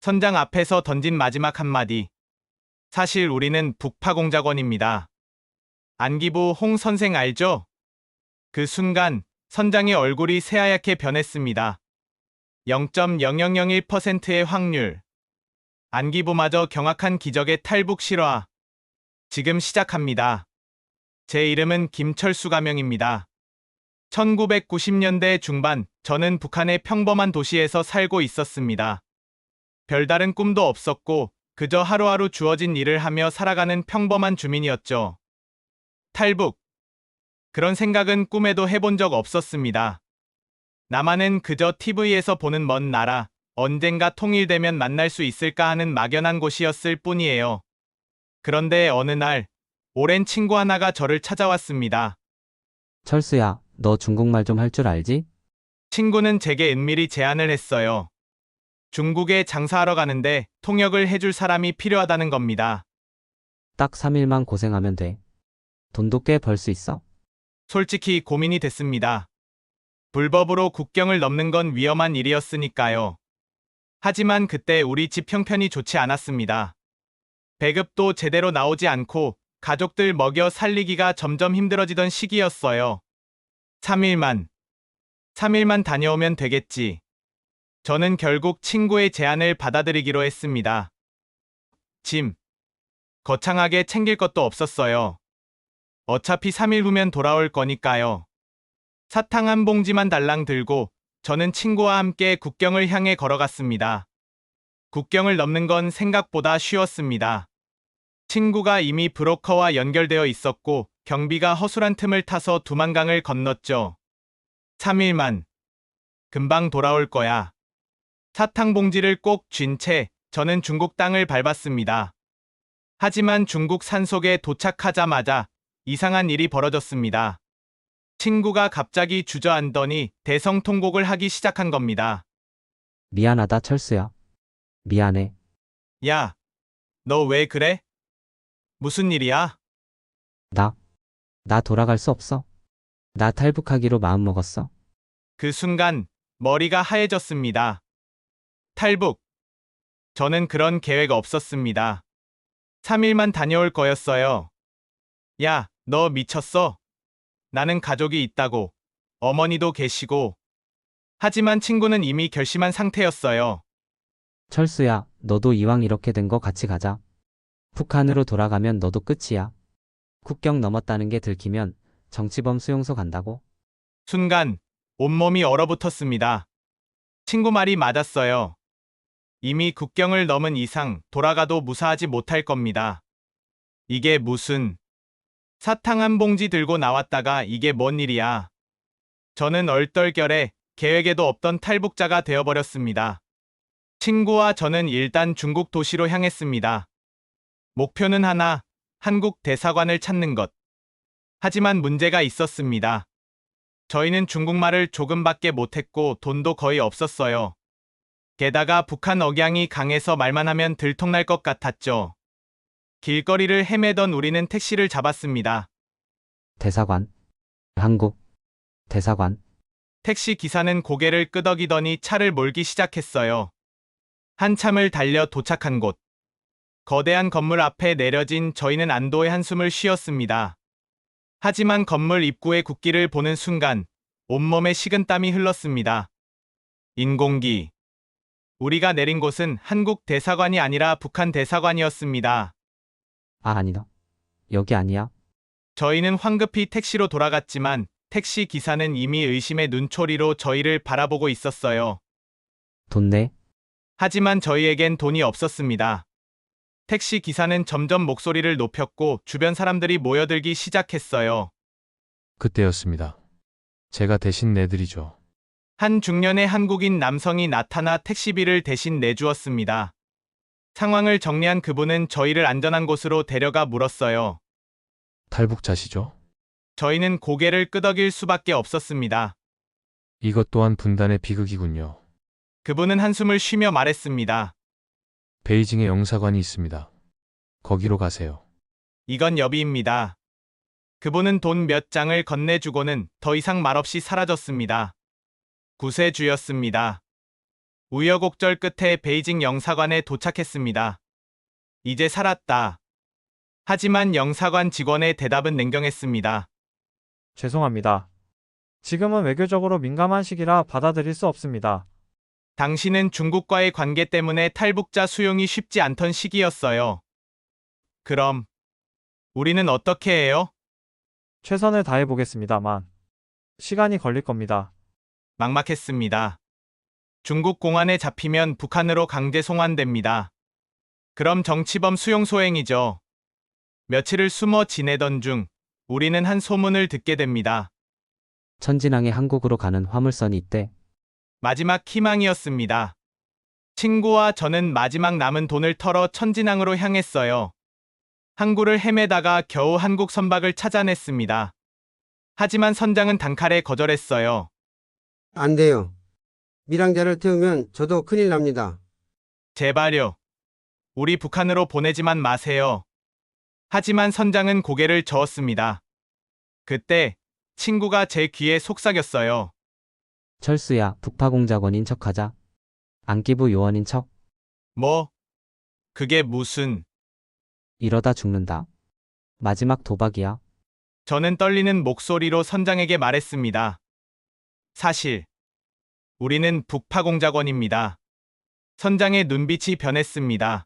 선장 앞에서 던진 마지막 한마디. 사실 우리는 북파공작원입니다. 안기부 홍 선생 알죠? 그 순간 선장의 얼굴이 새하얗게 변했습니다. 0.0001%의 확률. 안기부마저 경악한 기적의 탈북 실화. 지금 시작합니다. 제 이름은 김철수 가명입니다. 1990년대 중반 저는 북한의 평범한 도시에서 살고 있었습니다. 별다른 꿈도 없었고 그저 하루하루 주어진 일을 하며 살아가는 평범한 주민이었죠. 탈북. 그런 생각은 꿈에도 해본 적 없었습니다. 남한은 그저 TV에서 보는 먼 나라, 언젠가 통일되면 만날 수 있을까 하는 막연한 곳이었을 뿐이에요. 그런데 어느 날, 오랜 친구 하나가 저를 찾아왔습니다. 철수야, 너 중국말 좀 할 줄 알지? 친구는 제게 은밀히 제안을 했어요. 중국에 장사하러 가는데 통역을 해줄 사람이 필요하다는 겁니다. 딱 3일만 고생하면 돼. 돈도 꽤 벌 수 있어. 솔직히 고민이 됐습니다. 불법으로 국경을 넘는 건 위험한 일이었으니까요. 하지만 그때 우리 집 형편이 좋지 않았습니다. 배급도 제대로 나오지 않고 가족들 먹여 살리기가 점점 힘들어지던 시기였어요. 3일만 다녀오면 되겠지. 저는 결국 친구의 제안을 받아들이기로 했습니다. 짐. 거창하게 챙길 것도 없었어요. 어차피 3일 후면 돌아올 거니까요. 사탕 한 봉지만 달랑 들고 저는 친구와 함께 국경을 향해 걸어갔습니다. 국경을 넘는 건 생각보다 쉬웠습니다. 친구가 이미 브로커와 연결되어 있었고 경비가 허술한 틈을 타서 두만강을 건넜죠. 3일만. 금방 돌아올 거야. 사탕 봉지를 꼭 쥔 채 저는 중국 땅을 밟았습니다. 하지만 중국 산속에 도착하자마자 이상한 일이 벌어졌습니다. 친구가 갑자기 주저앉더니 대성통곡을 하기 시작한 겁니다. 미안하다, 철수야. 미안해. 야, 너 왜 그래? 무슨 일이야? 나 돌아갈 수 없어. 나 탈북하기로 마음먹었어. 그 순간 머리가 하얘졌습니다. 탈북. 저는 그런 계획 없었습니다. 3일만 다녀올 거였어요. 야, 너 미쳤어? 나는 가족이 있다고. 어머니도 계시고. 하지만 친구는 이미 결심한 상태였어요. 철수야, 너도 이왕 이렇게 된 거 같이 가자. 북한으로 돌아가면 너도 끝이야. 국경 넘었다는 게 들키면 정치범 수용소 간다고. 순간 온몸이 얼어붙었습니다. 친구 말이 맞았어요. 이미 국경을 넘은 이상 돌아가도 무사하지 못할 겁니다. 이게 무슨 사탕 한 봉지 들고 나왔다가 이게 뭔 일이야. 저는 얼떨결에 계획에도 없던 탈북자가 되어버렸습니다. 친구와 저는 일단 중국 도시로 향했습니다. 목표는 하나, 한국 대사관을 찾는 것. 하지만 문제가 있었습니다. 저희는 중국말을 조금밖에 못했고 돈도 거의 없었어요. 게다가 북한 억양이 강해서 말만 하면 들통날 것 같았죠. 길거리를 헤매던 우리는 택시를 잡았습니다. 대사관. 한국. 대사관. 택시 기사는 고개를 끄덕이더니 차를 몰기 시작했어요. 한참을 달려 도착한 곳. 거대한 건물 앞에 내려진 저희는 안도의 한숨을 쉬었습니다. 하지만 건물 입구의 국기를 보는 순간 온몸에 식은땀이 흘렀습니다. 인공기. 우리가 내린 곳은 한국 대사관이 아니라 북한 대사관이었습니다. 아니다. 여기 아니야. 저희는 황급히 택시로 돌아갔지만 택시 기사는 이미 의심의 눈초리로 저희를 바라보고 있었어요. 돈 내. 하지만 저희에겐 돈이 없었습니다. 택시 기사는 점점 목소리를 높였고 주변 사람들이 모여들기 시작했어요. 그때였습니다. 제가 대신 내드리죠. 한 중년의 한국인 남성이 나타나 택시비를 대신 내주었습니다. 상황을 정리한 그분은 저희를 안전한 곳으로 데려가 물었어요. 탈북자시죠? 저희는 고개를 끄덕일 수밖에 없었습니다. 이것 또한 분단의 비극이군요. 그분은 한숨을 쉬며 말했습니다. 베이징에 영사관이 있습니다. 거기로 가세요. 이건 여비입니다. 그분은 돈 몇 장을 건네주고는 더 이상 말없이 사라졌습니다. 구세주였습니다. 우여곡절 끝에 베이징 영사관에 도착했습니다. 이제 살았다. 하지만 영사관 직원의 대답은 냉정했습니다. 죄송합니다. 지금은 외교적으로 민감한 시기라 받아들일 수 없습니다. 당신은 중국과의 관계 때문에 탈북자 수용이 쉽지 않던 시기였어요. 그럼 우리는 어떻게 해요? 최선을 다해 보겠습니다만 시간이 걸릴 겁니다. 막막했습니다. 중국 공안에 잡히면 북한으로 강제 송환됩니다. 그럼 정치범 수용 소행이죠. 며칠을 숨어 지내던 중 우리는 한 소문을 듣게 됩니다. 천진항에 한국으로 가는 화물선이 있대. 마지막 희망이었습니다. 친구와 저는 마지막 남은 돈을 털어 천진항으로 향했어요. 항구를 헤매다가 겨우 한국 선박을 찾아냈습니다. 하지만 선장은 단칼에 거절했어요. 안 돼요. 밀항자를 태우면 저도 큰일 납니다. 제발요. 우리 북한으로 보내지만 마세요. 하지만 선장은 고개를 저었습니다. 그때 친구가 제 귀에 속삭였어요. 철수야, 북파공작원인 척하자. 안기부 요원인 척. 뭐? 그게 무슨... 이러다 죽는다. 마지막 도박이야. 저는 떨리는 목소리로 선장에게 말했습니다. 사실 우리는 북파공작원입니다. 선장의 눈빛이 변했습니다.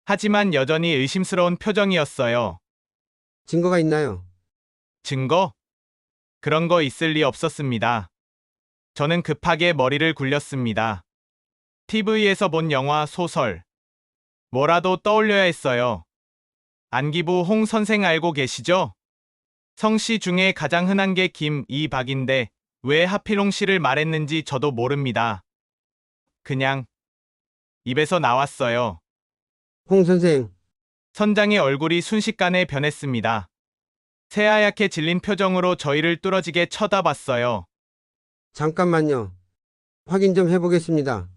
하지만 여전히 의심스러운 표정이었어요. 증거가 있나요? 증거? 그런 거 있을 리 없었습니다. 저는 급하게 머리를 굴렸습니다. TV에서 본 영화, 소설. 뭐라도 떠올려야 했어요. 안기부 홍 선생 알고 계시죠? 성씨 중에 가장 흔한 게 김, 이, 박인데 왜 하필 홍 씨를 말했는지 저도 모릅니다. 그냥 입에서 나왔어요. 홍 선생, 선장의 얼굴이 순식간에 변했습니다. 새하얗게 질린 표정으로 저희를 뚫어지게 쳐다봤어요. 잠깐만요. 확인 좀 해보겠습니다.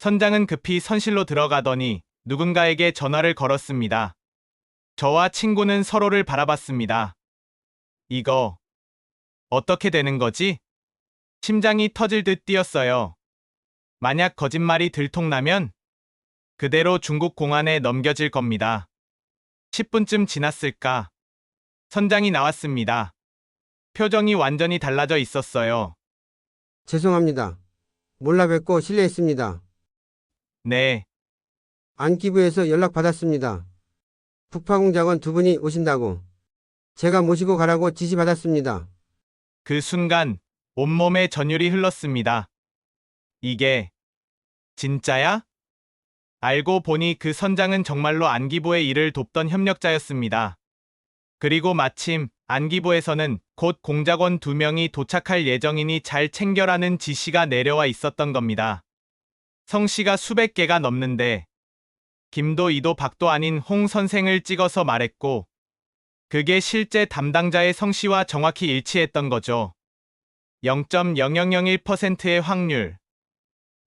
선장은 급히 선실로 들어가더니 누군가에게 전화를 걸었습니다. 저와 친구는 서로를 바라봤습니다. 이거 어떻게 되는 거지? 심장이 터질 듯 뛰었어요. 만약 거짓말이 들통나면 그대로 중국 공안에 넘겨질 겁니다. 10분쯤 지났을까? 선장이 나왔습니다. 표정이 완전히 달라져 있었어요. 죄송합니다. 몰라 뵙고 실례했습니다. 네, 안기부에서 연락받았습니다. 북파공작원 두 분이 오신다고. 제가 모시고 가라고 지시받았습니다. 그 순간 온몸에 전율이 흘렀습니다. 이게 진짜야? 알고 보니 그 선장은 정말로 안기부의 일을 돕던 협력자였습니다. 그리고 마침 안기부에서는 곧 공작원 2명이 도착할 예정이니 잘 챙겨라는 지시가 내려와 있었던 겁니다. 성씨가 수백 개가 넘는데 김도 이도 박도 아닌 홍 선생을 찍어서 말했고 그게 실제 담당자의 성씨와 정확히 일치했던 거죠. 0.0001%의 확률.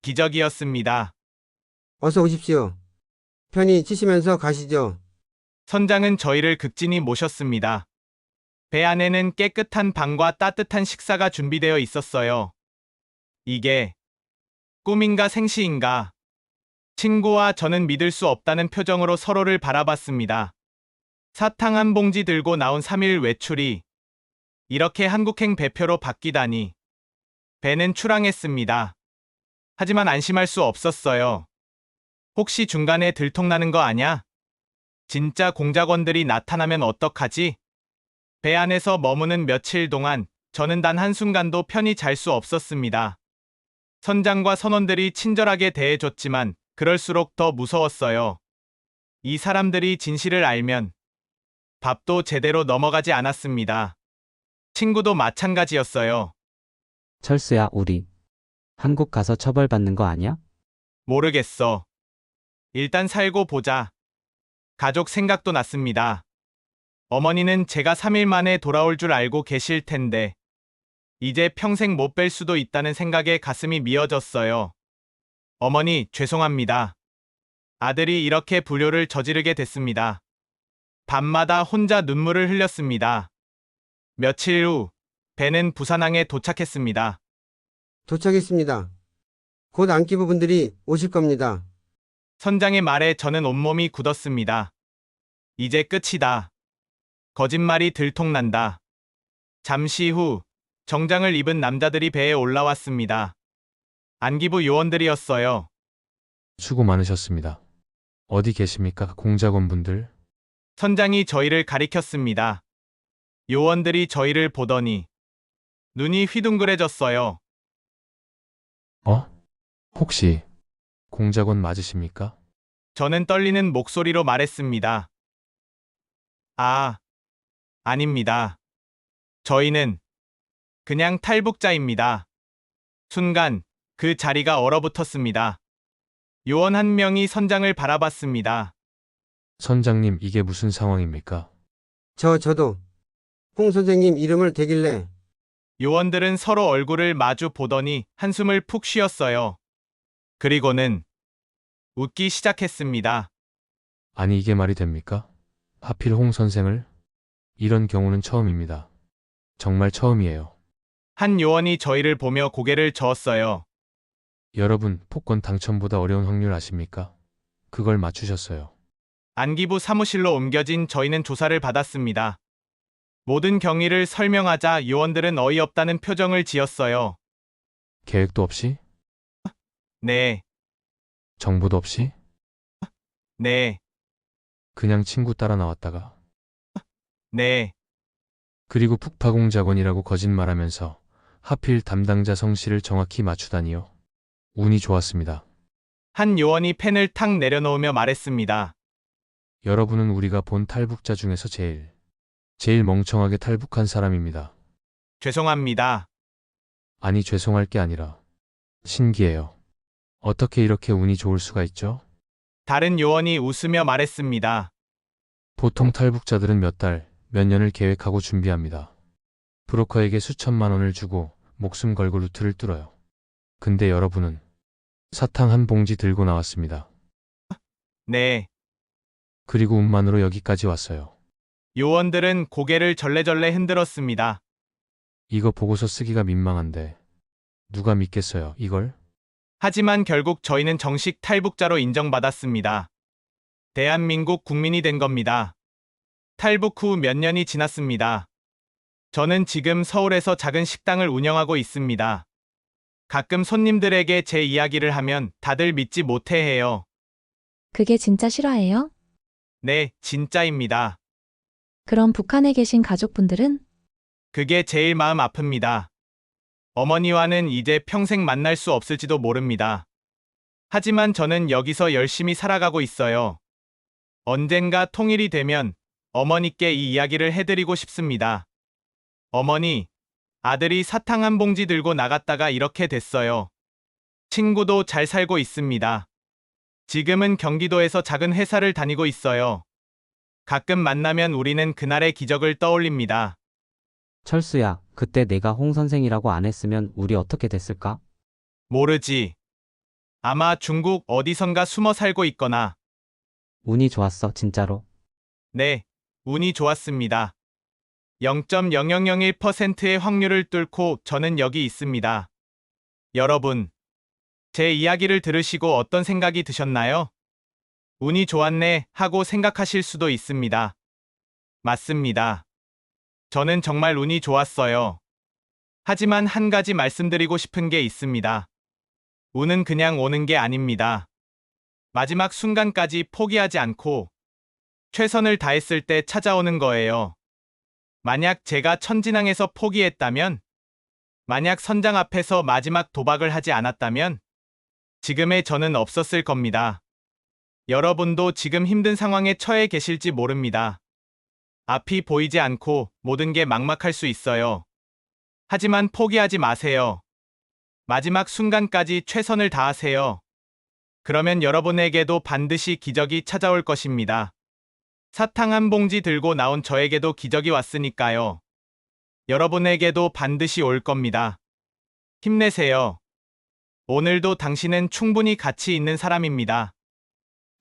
기적이었습니다. 어서 오십시오. 편히 치시면서 가시죠. 선장은 저희를 극진히 모셨습니다. 배 안에는 깨끗한 방과 따뜻한 식사가 준비되어 있었어요. 이게 꿈인가 생시인가? 친구와 저는 믿을 수 없다는 표정으로 서로를 바라봤습니다. 사탕 한 봉지 들고 나온 3일 외출이 이렇게 한국행 배표로 바뀌다니. 배는 출항했습니다. 하지만 안심할 수 없었어요. 혹시 중간에 들통나는 거 아냐? 진짜 공작원들이 나타나면 어떡하지? 배 안에서 머무는 며칠 동안 저는 단 한순간도 편히 잘 수 없었습니다. 선장과 선원들이 친절하게 대해줬지만 그럴수록 더 무서웠어요. 이 사람들이 진실을 알면 밥도 제대로 넘어가지 않았습니다. 친구도 마찬가지였어요. 철수야, 우리 한국 가서 처벌받는 거 아니야? 모르겠어. 일단 살고 보자. 가족 생각도 났습니다. 어머니는 제가 3일 만에 돌아올 줄 알고 계실 텐데 이제 평생 못 뵐 수도 있다는 생각에 가슴이 미어졌어요. 어머니, 죄송합니다. 아들이 이렇게 불효를 저지르게 됐습니다. 밤마다 혼자 눈물을 흘렸습니다. 며칠 후 배는 부산항에 도착했습니다. 도착했습니다. 곧 안기부분들이 오실 겁니다. 선장의 말에 저는 온몸이 굳었습니다. 이제 끝이다. 거짓말이 들통난다. 잠시 후 정장을 입은 남자들이 배에 올라왔습니다. 안기부 요원들이었어요. 수고 많으셨습니다. 어디 계십니까, 공작원분들? 선장이 저희를 가리켰습니다. 요원들이 저희를 보더니 눈이 휘둥그레졌어요. 혹시 공작원 맞으십니까? 저는 떨리는 목소리로 말했습니다. 아닙니다. 저희는 그냥 탈북자입니다. 순간 그 자리가 얼어붙었습니다. 요원 한 명이 선장을 바라봤습니다. 선장님, 이게 무슨 상황입니까? 저도 홍 선생님 이름을 대길래 요원들은 서로 얼굴을 마주 보더니 한숨을 푹 쉬었어요. 그리고는 웃기 시작했습니다. 아니, 이게 말이 됩니까? 하필 홍 선생을? 이런 경우는 처음입니다. 정말 처음이에요. 한 요원이 저희를 보며 고개를 저었어요. 여러분, 복권 당첨보다 어려운 확률 아십니까? 그걸 맞추셨어요. 안기부 사무실로 옮겨진 저희는 조사를 받았습니다. 모든 경위를 설명하자 요원들은 어이없다는 표정을 지었어요. 계획도 없이? 네, 정보도 없이? 네, 그냥 친구 따라 나왔다가? 네. 그리고 북파공작원이라고 거짓말하면서 하필 담당자 성씨를 정확히 맞추다니요. 운이 좋았습니다. 한 요원이 펜을 탁 내려놓으며 말했습니다. 여러분은 우리가 본 탈북자 중에서 제일 멍청하게 탈북한 사람입니다. 죄송합니다. 아니, 죄송할 게 아니라 신기해요. 어떻게 이렇게 운이 좋을 수가 있죠? 다른 요원이 웃으며 말했습니다. 보통 탈북자들은 몇 달, 몇 년을 계획하고 준비합니다. 브로커에게 수천만 원을 주고 목숨 걸고 루트를 뚫어요. 근데 여러분은 사탕 한 봉지 들고 나왔습니다. 네. 그리고 운만으로 여기까지 왔어요. 요원들은 고개를 절레절레 흔들었습니다. 이거 보고서 쓰기가 민망한데 누가 믿겠어요, 이걸? 하지만 결국 저희는 정식 탈북자로 인정받았습니다. 대한민국 국민이 된 겁니다. 탈북 후 몇 년이 지났습니다. 저는 지금 서울에서 작은 식당을 운영하고 있습니다. 가끔 손님들에게 제 이야기를 하면 다들 믿지 못해 해요. 그게 진짜 실화예요? 네, 진짜입니다. 그럼 북한에 계신 가족분들은? 그게 제일 마음 아픕니다. 어머니와는 이제 평생 만날 수 없을지도 모릅니다. 하지만 저는 여기서 열심히 살아가고 있어요. 언젠가 통일이 되면 어머니께 이 이야기를 해드리고 싶습니다. 어머니, 아들이 사탕 한 봉지 들고 나갔다가 이렇게 됐어요. 친구도 잘 살고 있습니다. 지금은 경기도에서 작은 회사를 다니고 있어요. 가끔 만나면 우리는 그날의 기적을 떠올립니다. 철수야, 그때 내가 홍 선생이라고 안 했으면 우리 어떻게 됐을까? 모르지. 아마 중국 어디선가 숨어 살고 있거나. 운이 좋았어, 진짜로. 네, 운이 좋았습니다. 0.0001%의 확률을 뚫고 저는 여기 있습니다. 여러분, 제 이야기를 들으시고 어떤 생각이 드셨나요? 운이 좋았네 하고 생각하실 수도 있습니다. 맞습니다. 저는 정말 운이 좋았어요. 하지만 한 가지 말씀드리고 싶은 게 있습니다. 운은 그냥 오는 게 아닙니다. 마지막 순간까지 포기하지 않고 최선을 다했을 때 찾아오는 거예요. 만약 제가 천진항에서 포기했다면, 만약 선장 앞에서 마지막 도박을 하지 않았다면, 지금의 저는 없었을 겁니다. 여러분도 지금 힘든 상황에 처해 계실지 모릅니다. 앞이 보이지 않고 모든 게 막막할 수 있어요. 하지만 포기하지 마세요. 마지막 순간까지 최선을 다하세요. 그러면 여러분에게도 반드시 기적이 찾아올 것입니다. 사탕 한 봉지 들고 나온 저에게도 기적이 왔으니까요. 여러분에게도 반드시 올 겁니다. 힘내세요. 오늘도 당신은 충분히 가치 있는 사람입니다.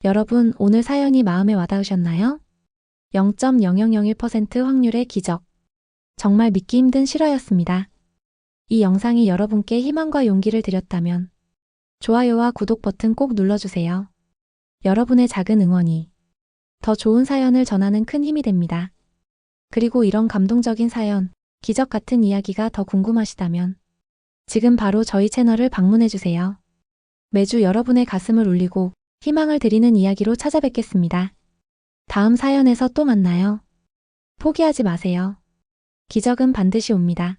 여러분, 오늘 사연이 마음에 와닿으셨나요? 0.0001% 확률의 기적. 정말 믿기 힘든 실화였습니다. 이 영상이 여러분께 희망과 용기를 드렸다면 좋아요와 구독 버튼 꼭 눌러주세요. 여러분의 작은 응원이 더 좋은 사연을 전하는 큰 힘이 됩니다. 그리고 이런 감동적인 사연, 기적 같은 이야기가 더 궁금하시다면 지금 바로 저희 채널을 방문해주세요. 매주 여러분의 가슴을 울리고 희망을 드리는 이야기로 찾아뵙겠습니다. 다음 사연에서 또 만나요. 포기하지 마세요. 기적은 반드시 옵니다.